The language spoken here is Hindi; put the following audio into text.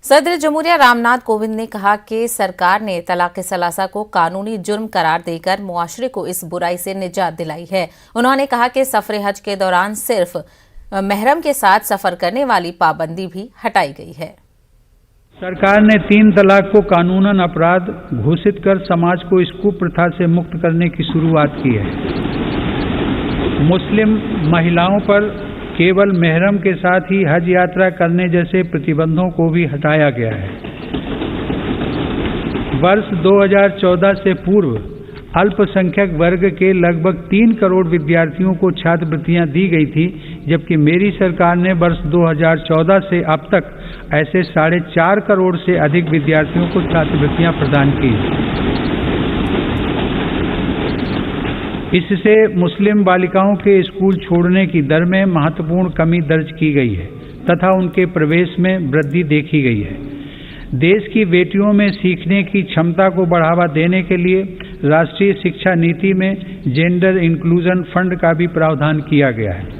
सदर जमहूरिया रामनाथ कोविंद ने कहा कि सरकार ने तलाक सलासा को कानूनी जुर्म करार देकर मुआशरे को इस बुराई से निजात दिलाई है। उन्होंने कहा कि सफर हज के दौरान सिर्फ महरम के साथ सफर करने वाली पाबंदी भी हटाई गई है। सरकार ने 3 तलाक को कानूनन अपराध घोषित कर समाज को इस कुप्रथा से मुक्त करने की शुरुआत की है। मुस्लिम महिलाओं पर केवल मेहरम के साथ ही हज यात्रा करने जैसे प्रतिबंधों को भी हटाया गया है। वर्ष 2014 से पूर्व अल्पसंख्यक वर्ग के लगभग 3 करोड़ विद्यार्थियों को छात्रवृत्तियां दी गई थी, जबकि मेरी सरकार ने वर्ष 2014 से अब तक ऐसे 4.5 करोड़ से अधिक विद्यार्थियों को छात्रवृत्तियां प्रदान की। इससे मुस्लिम बालिकाओं के स्कूल छोड़ने की दर में महत्वपूर्ण कमी दर्ज की गई है तथा उनके प्रवेश में वृद्धि देखी गई है। देश की बेटियों में सीखने की क्षमता को बढ़ावा देने के लिए राष्ट्रीय शिक्षा नीति में जेंडर इंक्लूजन फंड का भी प्रावधान किया गया है।